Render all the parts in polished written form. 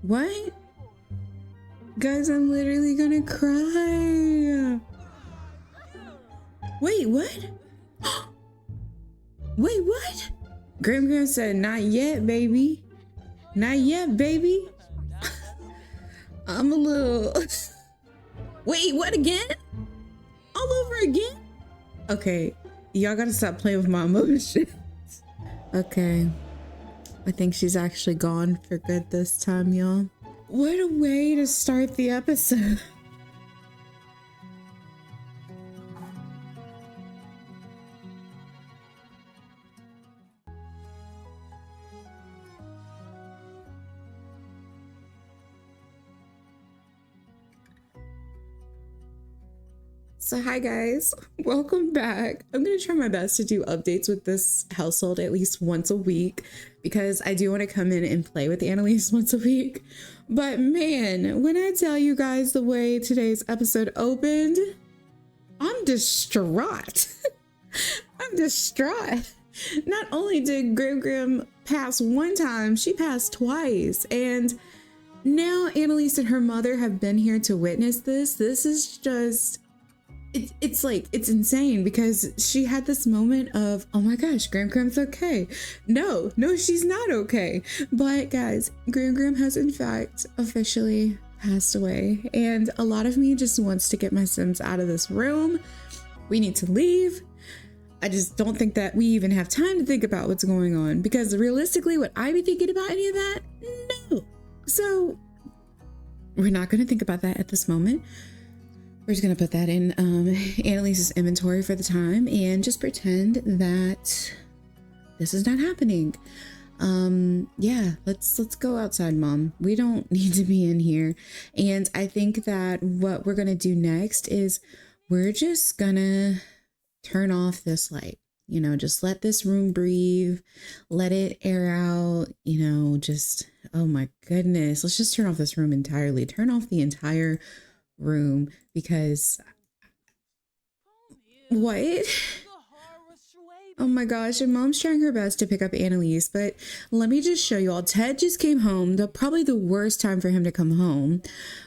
What? Guys, I'm literally gonna cry. Wait, what? Wait, what? Graham said, not yet, baby. Not yet, baby. I'm a little... Wait, what again? All over again? Okay, y'all gotta stop playing with my emotions. Okay, I think she's actually gone for good this time, y'all. What a way to start the episode. So hi guys, welcome back. I'm gonna try my best to do updates with this household at least once a week because I do want to come in and play with Annalise once a week. But man, when I tell you guys the way today's episode opened, I'm distraught. I'm distraught. Not only did Graham pass one time, she passed twice. And now Annalise and her mother have been here to witness this. This is just... It's like, it's insane because she had this moment of, oh my gosh, Graham's okay. No, she's not okay. But guys, Graham has in fact officially passed away. And a lot of me just wants to get my Sims out of this room. We need to leave. I just don't think that we even have time to think about what's going on because realistically, would I be thinking about any of that? No. So we're not going to think about that at this moment. We're just gonna put that in Annalise's inventory for the time and just pretend that this is not happening. Yeah, let's go outside, Mom. We don't need to be in here. And I think that what we're gonna do next is we're just gonna turn off this light. You know, just let this room breathe, let it air out, you know, just, oh my goodness. Let's just turn off this room entirely. Turn off the entire room because what? Oh my gosh, and Mom's trying her best to pick up Annalise, but let me just show you all. Ted just came home, probably the worst time for him to come home,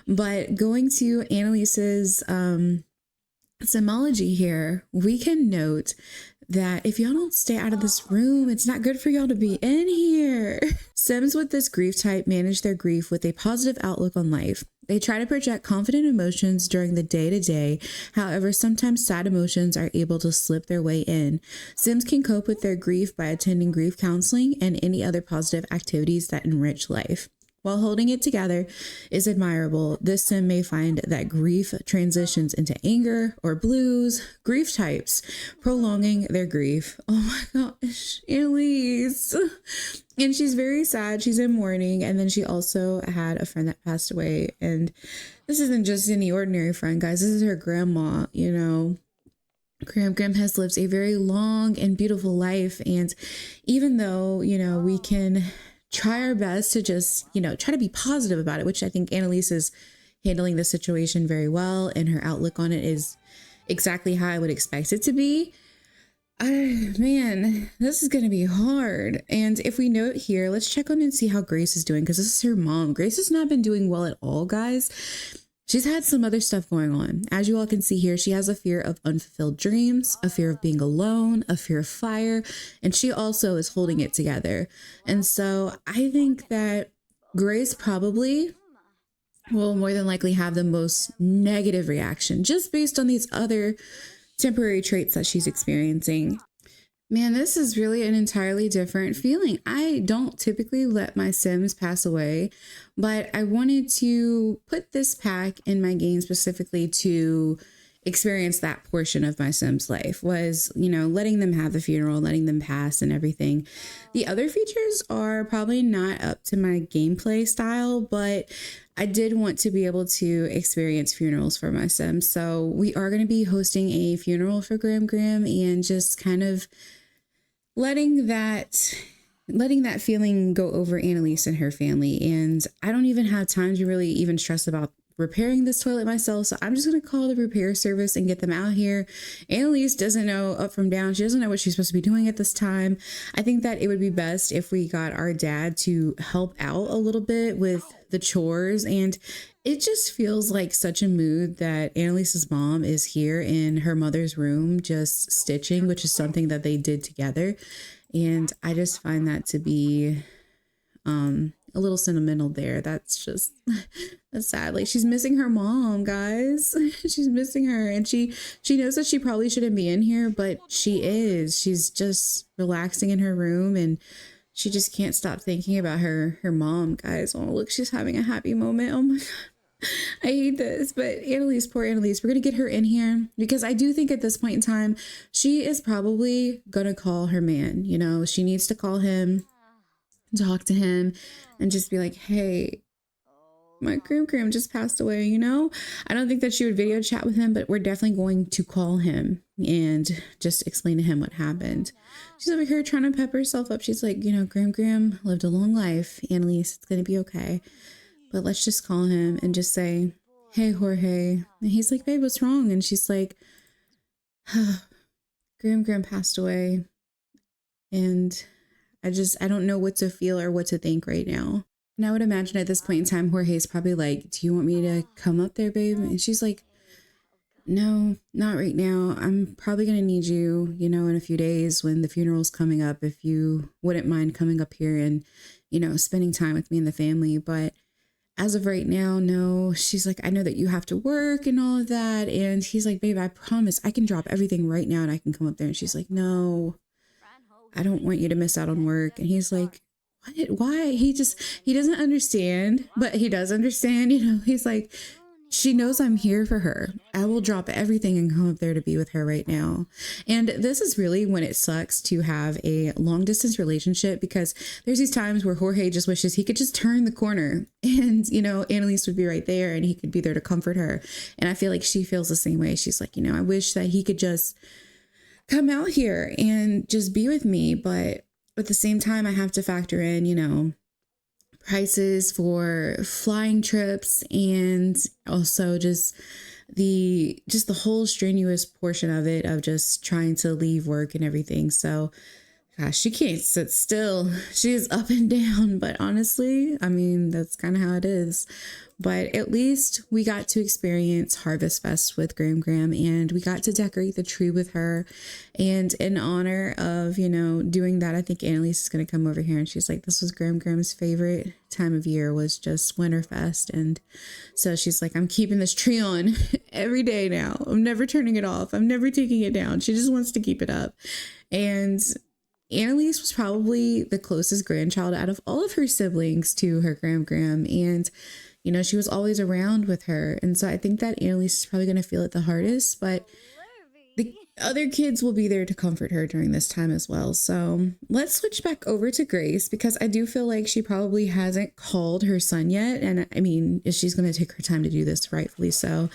but going to Annalise's Simology here, we can note that if y'all don't stay out of this room, it's not good for y'all to be in here. Sims with this grief type manage their grief with a positive outlook on life. They try to project confident emotions during the day-to-day. However, sometimes sad emotions are able to slip their way in. Sims can cope with their grief by attending grief counseling and any other positive activities that enrich life. While holding it together is admirable, this Sim may find that grief transitions into anger or blues, grief types, prolonging their grief. Oh my gosh, Annalise. And she's very sad. She's in mourning. And then she also had a friend that passed away. And this isn't just any ordinary friend, guys. This is her grandma, you know. Graham has lived a very long and beautiful life. And even though, you know, we can try our best to just, you know, try to be positive about it, which I think Annalise is handling the situation very well. And her outlook on it is exactly how I would expect it to be. Man, this is going to be hard. And if we note here, let's check on and see how Grace is doing because this is her mom. Grace has not been doing well at all, guys. She's had some other stuff going on. As you all can see here, she has a fear of unfulfilled dreams, a fear of being alone, a fear of fire, and she also is holding it together. And so I think that Grace probably will more than likely have the most negative reaction just based on these other temporary traits that she's experiencing. Man, this is really an entirely different feeling. I don't typically let my Sims pass away, but I wanted to put this pack in my game specifically to experience that portion of my Sims life was, you know, letting them have the funeral, letting them pass and everything. The other features are probably not up to my gameplay style, but I did want to be able to experience funerals for my Sims. So we are going to be hosting a funeral for Graham and just kind of letting that feeling go over Annalise and her family. And I don't even have time to really even stress about repairing this toilet myself, so I'm just gonna call the repair service and get them out here. Annalise doesn't know up from down. She doesn't know what she's supposed to be doing at this time. I think that it would be best if we got our dad to help out a little bit with the chores, and it just feels like such a mood that Annalise's mom is here in her mother's room just stitching, which is something that they did together, and I just find that to be a little sentimental there. That's just that's sad. Like, she's missing her mom, guys. She's missing her, and she knows that she probably shouldn't be in here, but she is. She's just relaxing in her room, and she just can't stop thinking about her mom, guys. Oh, look, she's having a happy moment. Oh my god, I hate this. But Annalise, poor Annalise, we're gonna get her in here because I do think at this point in time she is probably gonna call her man. You know, she needs to call him, talk to him, and just be like, hey, my Gram just passed away. You know, I don't think that she would video chat with him, but we're definitely going to call him and just explain to him what happened. She's over here trying to pep herself up. She's like, you know, Gram lived a long life, Annalise, it's gonna be okay. But let's just call him and just say, hey, Jorge. And he's like, babe, what's wrong? And she's like, Gram passed away, and I don't know what to feel or what to think right now. And I would imagine at this point in time, Jorge's probably like, do you want me to come up there, babe? And she's like, no, not right now. I'm probably going to need you, you know, in a few days when the funeral's coming up, if you wouldn't mind coming up here and, you know, spending time with me and the family. But as of right now, no. She's like, I know that you have to work and all of that. And he's like, babe, I promise I can drop everything right now and I can come up there. And she's like, no, I don't want you to miss out on work. And he's like, what? Why? He doesn't understand, but he does understand, you know. He's like, she knows I'm here for her. I will drop everything and come up there to be with her right now. And this is really when it sucks to have a long distance relationship, because there's these times where Jorge just wishes he could just turn the corner and, you know, Annalise would be right there and he could be there to comfort her. And I feel like she feels the same way. She's like, you know, I wish that he could just come out here and just be with me. But at the same time, I have to factor in, you know, prices for flying trips and also just the whole strenuous portion of it, of just trying to leave work and everything. So gosh, she can't sit still. She is up and down, but honestly, I mean, that's kind of how it is. But at least we got to experience Harvest Fest with Gram, and we got to decorate the tree with her. And in honor of, you know, doing that, I think Annalise is going to come over here and she's like, this was Gram's favorite time of year, was just Winterfest. And so she's like, I'm keeping this tree on every day now. I'm never turning it off. I'm never taking it down. She just wants to keep it up. And Annalise was probably the closest grandchild out of all of her siblings to her Gram. And, you know, she was always around with her. And so I think that Annalise is probably going to feel it the hardest, but the other kids will be there to comfort her during this time as well. So let's switch back over to Grace, because I do feel like she probably hasn't called her son yet. And I mean, she's going to take her time to do this, rightfully so.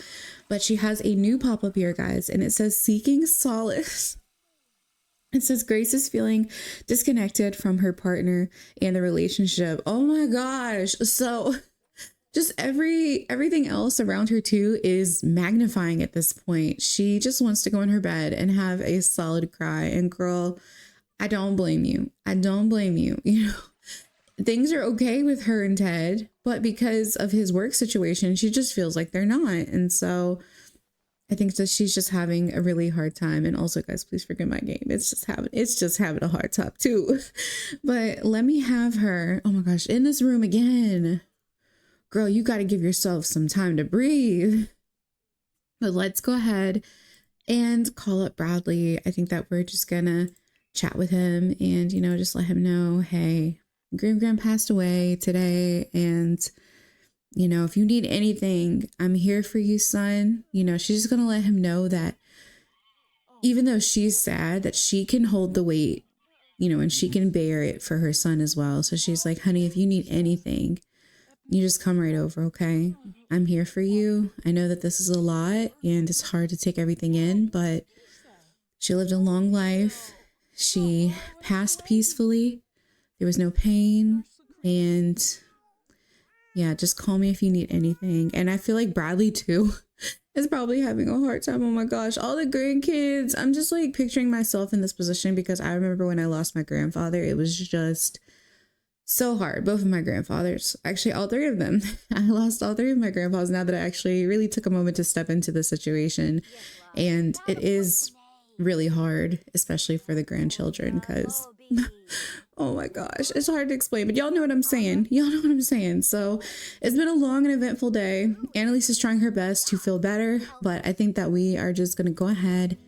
But she has a new pop-up here, guys, and it says seeking solace. It says Grace is feeling disconnected from her partner and the relationship. Oh my gosh. So just everything else around her too is magnifying at this point. She just wants to go in her bed and have a solid cry. And girl, I don't blame you. I don't blame you. You know, things are okay with her and Ted, but because of his work situation, she just feels like they're not. And so I think that she's just having a really hard time. And also, guys, please forgive my game. It's just having a hard time too. But let me have her. Oh my gosh, in this room again. Girl, you got to give yourself some time to breathe. But let's go ahead and call up Bradley. I think that we're just gonna chat with him and, you know, just let him know, hey, Gram passed away today, and you know, if you need anything, I'm here for you, son. You know, she's just going to let him know that even though she's sad, that she can hold the weight, you know, and she can bear it for her son as well. So she's like, honey, if you need anything, you just come right over, okay? I'm here for you. I know that this is a lot and it's hard to take everything in, but she lived a long life. She passed peacefully. There was no pain, and yeah, just call me if you need anything. And I feel like Bradley too is probably having a hard time. Oh my gosh, all the grandkids. I'm just like picturing myself in this position because I remember when I lost my grandfather, it was just so hard. Both of my grandfathers, actually all three of them. I lost all three of my grandpas now that I actually really took a moment to step into the situation. And it is really hard, especially for the grandchildren, because oh my gosh, it's hard to explain, but y'all know what I'm saying. Y'all know what I'm saying. So it's been a long and eventful day. Annalise is trying her best to feel better, but I think that we are just going to go ahead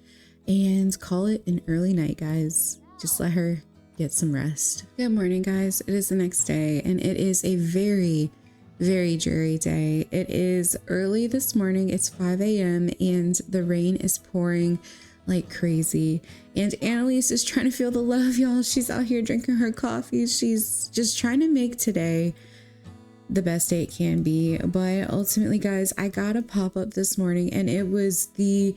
and call it an early night, guys. Just let her get some rest. Good morning, guys. It is the next day, and it is a very, very dreary day. It is early this morning. It's 5 a.m. and the rain is pouring like crazy. And Annalise is trying to feel the love, y'all. She's out here drinking her coffee. She's just trying to make today the best day it can be. But ultimately, guys, I got a pop-up this morning and it was the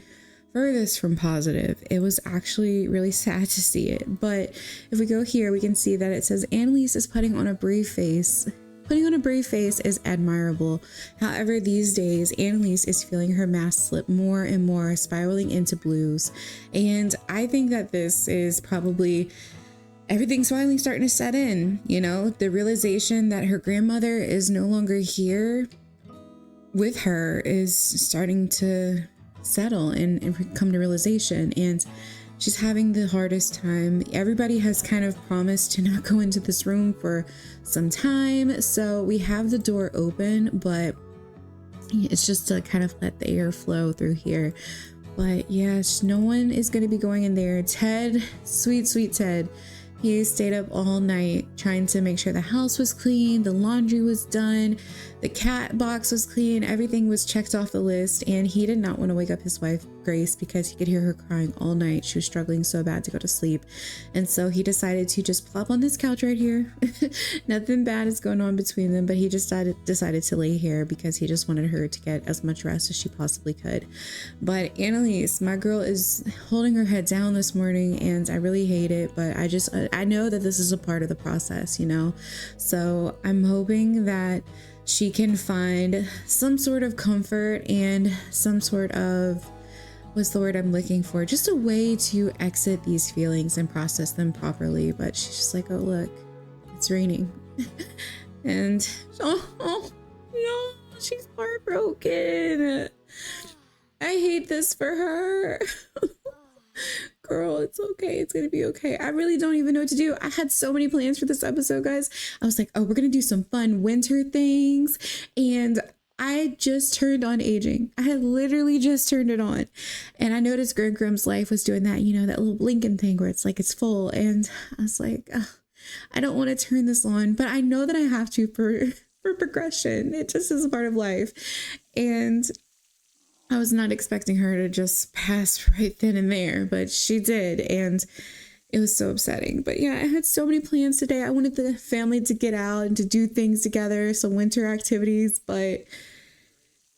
furthest from positive. It was actually really sad to see it. But if we go here, we can see that it says Annalise is putting on a brave face. Putting on a brave face is admirable. However, these days, Annalise is feeling her mask slip more and more, spiraling into blues. And I think that this is probably everything's finally starting to set in. You know, the realization that her grandmother is no longer here with her is starting to settle and come to realization. And she's having the hardest time. Everybody has kind of promised to not go into this room for some time. So we have the door open, but it's just to kind of let the air flow through here. But yes, no one is going to be going in there. Ted, sweet, sweet Ted. He stayed up all night trying to make sure the house was clean, the laundry was done, the cat box was clean, everything was checked off the list, and he did not want to wake up his wife, Grace, because he could hear her crying all night. She was struggling so bad to go to sleep. And so he decided to just plop on this couch right here. Nothing bad is going on between them, but he just decided to lay here because he just wanted her to get as much rest as she possibly could. But Annalise, my girl, is holding her head down this morning, and I really hate it, but I know that this is a part of the process, you know? So I'm hoping that she can find some sort of comfort and some sort of, what's the word I'm looking for? Just a way to exit these feelings and process them properly. But she's just like, oh, look, it's raining. And oh no, she's heartbroken. I hate this for her. Girl, it's okay. It's gonna be okay. I really don't even know what to do. I had so many plans for this episode, guys. I was like, oh, we're gonna do some fun winter things. And I just turned on aging. I had literally just turned it on. And I noticed Greg Grimm's Life was doing that, you know, that little blinking thing where it's like it's full. And I was like, I don't want to turn this on, but I know that I have to for progression. It just is a part of life. And I was not expecting her to just pass right then and there, but she did. And it was so upsetting. But yeah, I had so many plans today. I wanted the family to get out and to do things together, some winter activities, but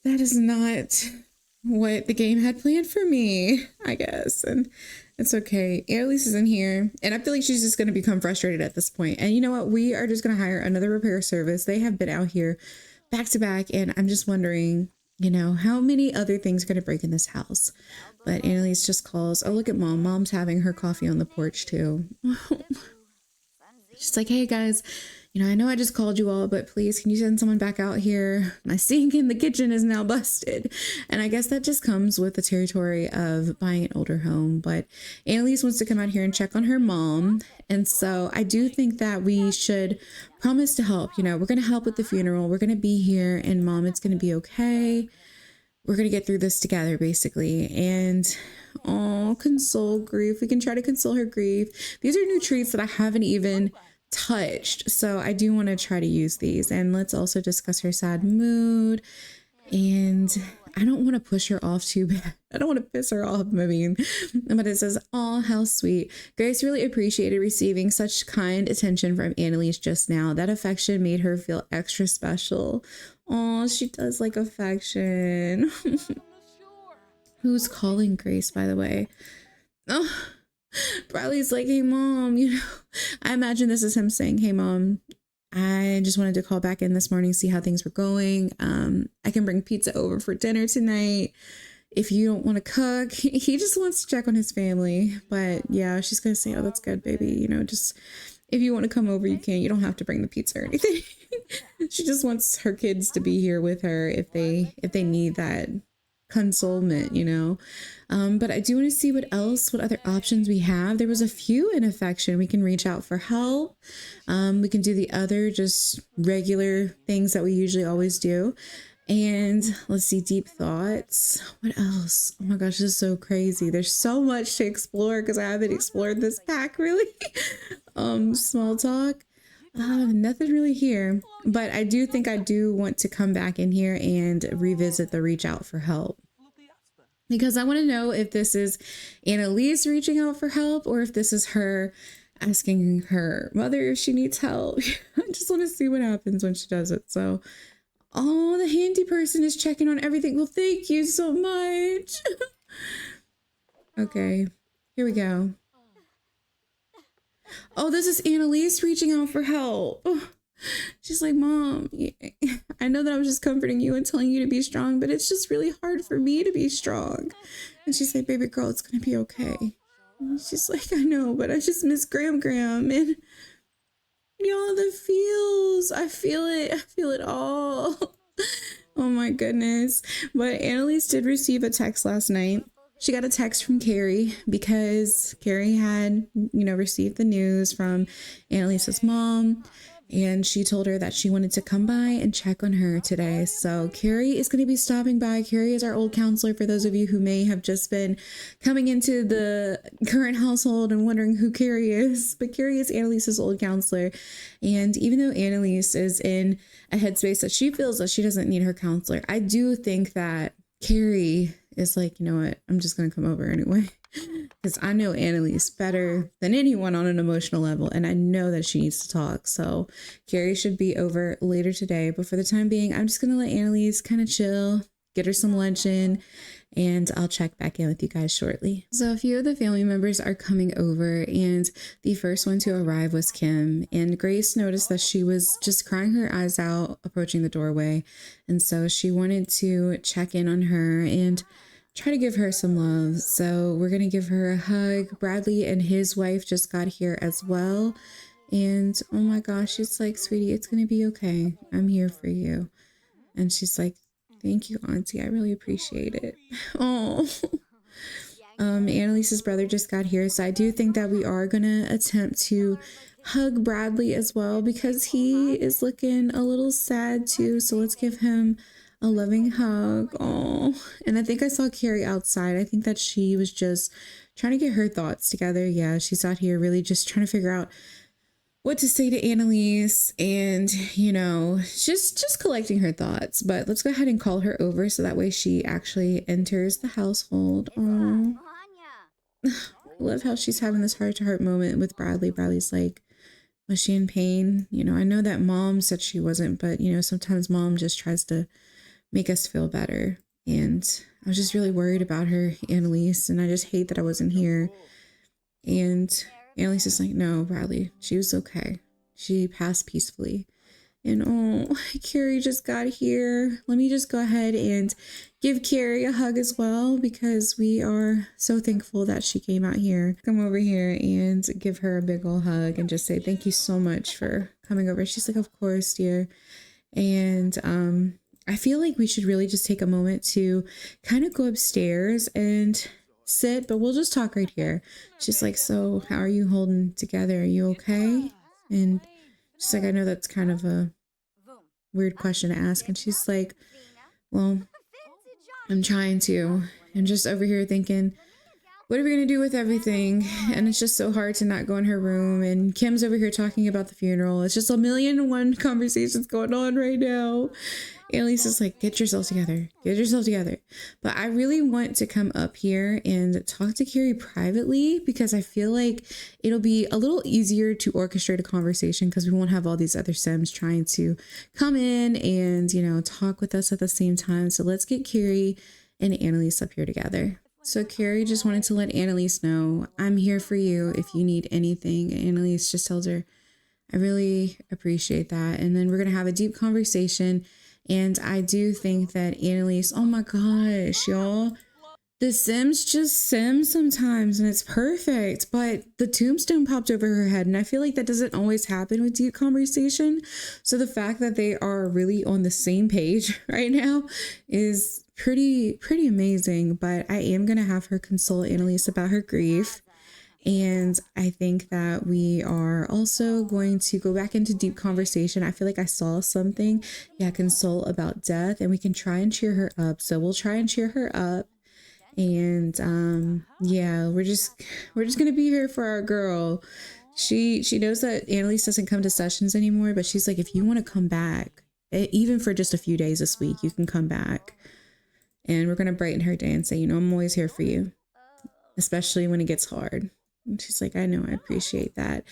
that is not what the game had planned for me, I guess. And it's okay. Annalise is in here, and I feel like she's just going to become frustrated at this point. And you know what? We are just going to hire another repair service. They have been out here back to back, and I'm just wondering, you know, how many other things are going to break in this house? But Annalise just calls. Oh, look at Mom. Mom's having her coffee on the porch too. She's like, hey guys, you know, I know I just called you all, but please, can you send someone back out here? My sink in the kitchen is now busted. And I guess that just comes with the territory of buying an older home. But Annalise wants to come out here and check on her mom. And so I do think that we should promise to help. You know, we're going to help with the funeral. We're going to be here, and Mom, it's going to be okay. We're going to get through this together, basically. And console grief. We can try to console her grief. These are new treats that I haven't even touched, so I do want to try to use these. And let's also discuss her sad mood. And I don't want to push her off too bad. I don't want to piss her off, I mean. But it says, oh, how sweet. Grace really appreciated receiving such kind attention from Annalise just now. That affection made her feel extra special. Oh, she does like affection. Who's calling Grace, by the way? Oh, Bradley's like, hey, Mom, you know, I imagine this is him saying, hey, Mom, I just wanted to call back in this morning, see how things were going. I can bring pizza over for dinner tonight if you don't want to cook. He just wants to check on his family. But yeah, she's going to say, oh, that's good, baby. You know, just if you want to come over, you can. You don't have to bring the pizza or anything. She just wants her kids to be here with her if they need that consolement, you know. But I do want to see what other options we have. There was a few in affection. We can reach out for help. We can do the other just regular things that we usually always do. And let's see, deep thoughts. What else? Oh my gosh, this is so crazy. There's so much to explore because I haven't explored this pack really. Small talk. Nothing really here, but I do think I do want to come back in here and revisit the reach out for help, because I want to know if this is Annalise reaching out for help or if this is her asking her mother if she needs help. I just want to see what happens when she does it. So, oh, the handy person is checking on everything. Well, thank you so much. Okay, here we go. Oh, this is Annalise reaching out for help. She's like, Mom, I know that I was just comforting you and telling you to be strong, but it's just really hard for me to be strong. And she's like, baby girl, it's going to be okay. And she's like, I know, but I just miss Graham. And y'all, the feels, I feel it all. Oh my goodness. But Annalise did receive a text last night. She got a text from Carrie because Carrie had, received the news from Annalise's mom, and she told her that she wanted to come by and check on her today. So Carrie is going to be stopping by. Carrie is our old counselor, for those of you who may have just been coming into the current household and wondering who Carrie is. But Carrie is Annalise's old counselor. And even though Annalise is in a headspace that she feels that she doesn't need her counselor, I do think that Carrie is like, you know what, I'm just going to come over anyway, because I know Annalise better than anyone on an emotional level, and I know that she needs to talk. So Carrie should be over later today, but for the time being, I'm just going to let Annalise kind of chill, get her some lunch in, and I'll check back in with you guys shortly. So a few of the family members are coming over, and the first one to arrive was Kim. And Grace noticed that she was just crying her eyes out approaching the doorway. And so she wanted to check in on her and try to give her some love. So we're going to give her a hug. Bradley and his wife just got here as well. And oh my gosh, she's like, sweetie, it's going to be okay. I'm here for you. And she's like, thank you, Auntie. I really appreciate it. Oh, Annalise's brother just got here. So I do think that we are going to attempt to hug Bradley as well, because he is looking a little sad too. So let's give him a loving hug. Oh, and I think I saw Carrie outside. I think that she was just trying to get her thoughts together. Yeah, she's out here really just trying to figure out what to say to Annalise, and just collecting her thoughts. But let's go ahead and call her over so that way she actually enters the household. Oh, I love how she's having this heart-to-heart moment with Bradley. Bradley's like, was she in pain? I know that Mom said she wasn't, but sometimes Mom just tries to make us feel better. And I was just really worried about her, Annalise, and I just hate that I wasn't here. And Annalise is like, no, Bradley, she was okay. She passed peacefully. And oh, Carrie just got here. Let me just go ahead and give Carrie a hug as well, because we are so thankful that she came out here. Come over here and give her a big old hug and just say thank you so much for coming over. She's like, of course, dear. And I feel like we should really just take a moment to kind of go upstairs and sit, but we'll just talk right here. She's like, so how are you holding together? Are you okay? And she's like, I know that's kind of a weird question to ask. And she's like, well, I'm trying to. And just over here thinking, what are we going to do with everything? And it's just so hard to not go in her room. And Kim's over here talking about the funeral. It's just 1,000,001 conversations going on right now. Annalise is like, get yourself together. Get yourself together. But I really want to come up here and talk to Carrie privately, because I feel like it'll be a little easier to orchestrate a conversation, because we won't have all these other Sims trying to come in and, talk with us at the same time. So let's get Carrie and Annalise up here together. So Carrie just wanted to let Annalise know, I'm here for you if you need anything. Annalise just tells her, I really appreciate that. And then we're going to have a deep conversation. And I do think that Annalise, oh my gosh, y'all, the Sims just sim sometimes and it's perfect, but the tombstone popped over her head. And I feel like that doesn't always happen with deep conversation. So the fact that they are really on the same page right now is pretty amazing. But I am going to have her console Annalise about her grief. And I think that we are also going to go back into deep conversation. I feel like I saw something, console about death, and we can try and cheer her up. So we'll try and cheer her up. And we're just gonna be here for our girl. She knows that Annalise doesn't come to sessions anymore, but she's like, if you want to come back, even for just a few days this week, you can come back. And we're gonna brighten her day and say, you know, I'm always here for you, especially when it gets hard. And she's like, I know, I appreciate that.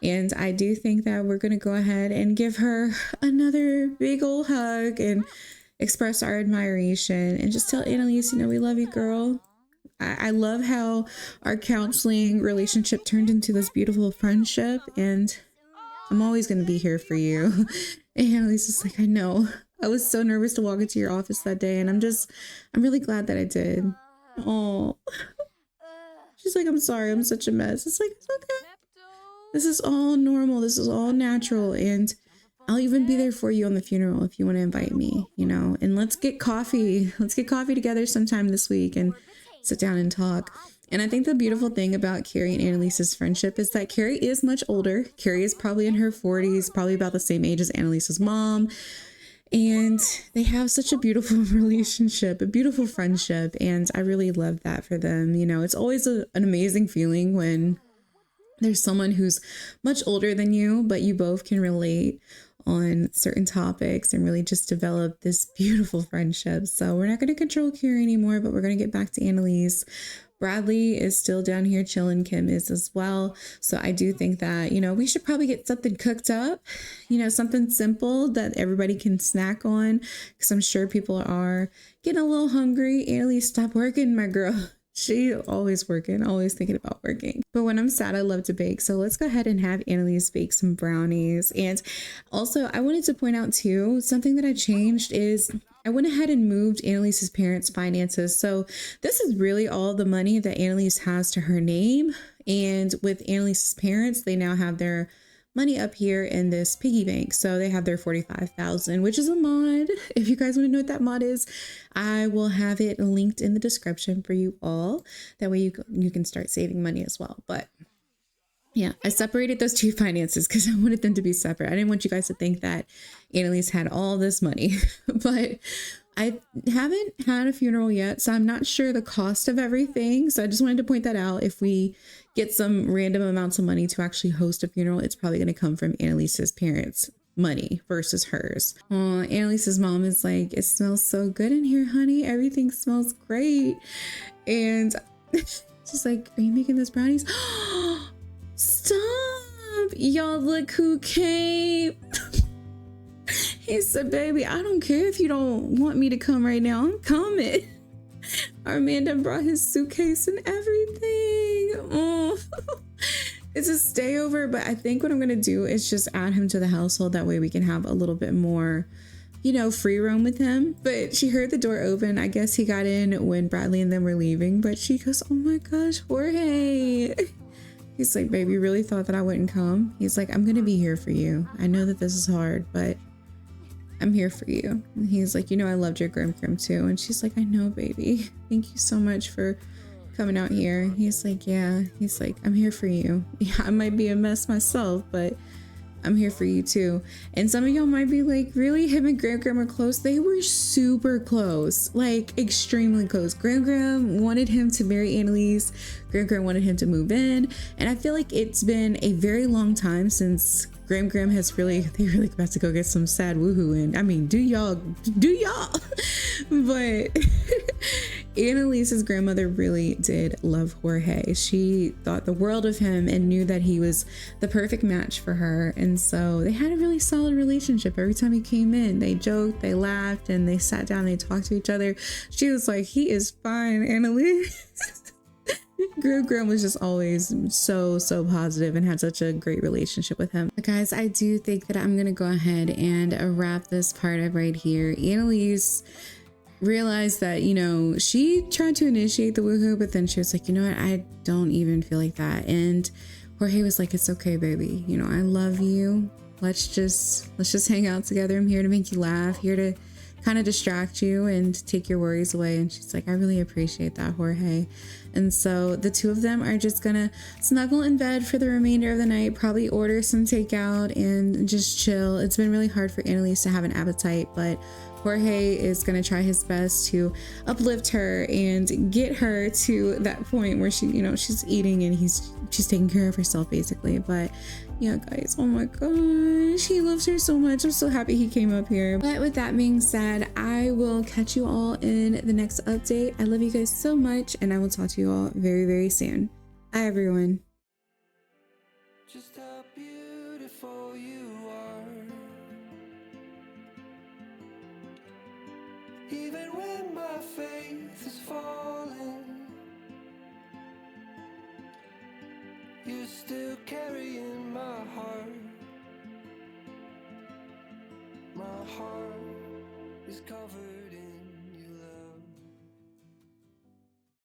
And I do think that we're gonna go ahead and give her another big old hug and express our admiration and just tell Annalise, you know, we love you, girl. I love how our counseling relationship turned into this beautiful friendship, and I'm always going to be here for you. And Annalise is like, I know. I was so nervous to walk into your office that day, and I'm really glad that I did. Oh, she's like, I'm sorry, I'm such a mess. It's like, it's okay. This is all normal. This is all natural. And I'll even be there for you on the funeral if you want to invite me, you know, and let's get coffee. Let's get coffee together sometime this week and sit down and talk. And I think the beautiful thing about Carrie and Annalise's friendship is that Carrie is much older. Carrie is probably in her 40s, probably about the same age as Annalise's mom. And they have such a beautiful relationship, a beautiful friendship. And I really love that for them. You know, it's always an amazing feeling when there's someone who's much older than you, but you both can relate on certain topics and really just develop this beautiful friendship. So we're not going to control Carrie anymore, but we're going to get back to Annalise. Bradley is still down here chilling. Kim is as well. So I do think that, you know, we should probably get something cooked up, you know, something simple that everybody can snack on, because I'm sure people are getting a little hungry. Annalise, stop working, my girl. She always working, always thinking about working. But when I'm sad, I love to bake. So let's go ahead and have Annalise bake some brownies. And also, I wanted to point out too, something that I changed is I went ahead and moved Annalise's parents' finances. So this is really all the money that Annalise has to her name. And with Annalise's parents, they now have their money up here in this piggy bank. So they have their 45,000, which is a mod. If you guys want to know what that mod is, I will have it linked in the description for you all. That way you can start saving money as well. But yeah, I separated those two finances because I wanted them to be separate. I didn't want you guys to think that Annalise had all this money, but I haven't had a funeral yet, so I'm not sure the cost of everything. So I just wanted to point that out. If we get some random amounts of money to actually host a funeral, it's probably going to come from Annalise's parents' money versus hers. Annalise's mom is like, it smells so good in here, honey. Everything smells great. And she's like, are you making those brownies? Stop! Y'all, look who came. He said, baby, I don't care if you don't want me to come right now. I'm coming. Our man done brought his suitcase and everything. Oh, it's a stay over, but I think what I'm going to do is just add him to the household. That way we can have a little bit more, you know, free roam with him. But she heard the door open. I guess he got in when Bradley and them were leaving, but she goes, oh my gosh, Jorge. He's like, baby, you really thought that I wouldn't come? He's like, I'm going to be here for you. I know that this is hard, but I'm here for you. And he's like, you know, I loved your Grim too. And she's like, I know, baby. Thank you so much for coming out here. He's like, yeah. He's like, I'm here for you. Yeah, I might be a mess myself, but I'm here for you too. And some of y'all might be like, really? Him and Graham are close? They were super close, like extremely close. Graham wanted him to marry Annalise. Graham wanted him to move in. And I feel like it's been a very long time since Graham has they're really about to go get some sad woohoo in. I mean, do y'all? But Annalise's grandmother really did love Jorge. She thought the world of him and knew that he was the perfect match for her. And so they had a really solid relationship. Every time he came in, they joked, they laughed, and they sat down, they talked to each other. She was like, he is fine, Annalise. Graham was just always so positive and had such a great relationship with him. But guys, I do think that I'm gonna go ahead and wrap this part up right here. Annalise realized that, you know, she tried to initiate the woohoo, but then she was like, you know what, I don't even feel like that. And Jorge was like, it's okay, baby, you know, I love you. Let's just hang out together. I'm here to make you laugh, here to kind of distract you and take your worries away. And she's like, I really appreciate that, Jorge. And so the two of them are just gonna snuggle in bed for the remainder of the night, probably order some takeout and just chill. It's been really hard for Annalise to have an appetite, but Jorge is gonna try his best to uplift her and get her to that point where she, you know, she's eating and she's taking care of herself basically. But yeah, guys, oh my gosh, he loves her so much. I'm so happy he came up here. But with that being said, I will catch you all in the next update. I love you guys so much, and I will talk to you all very soon. Bye, everyone. Just how beautiful you are. Even when my faith is falling, you're still carrying my heart. My heart is covered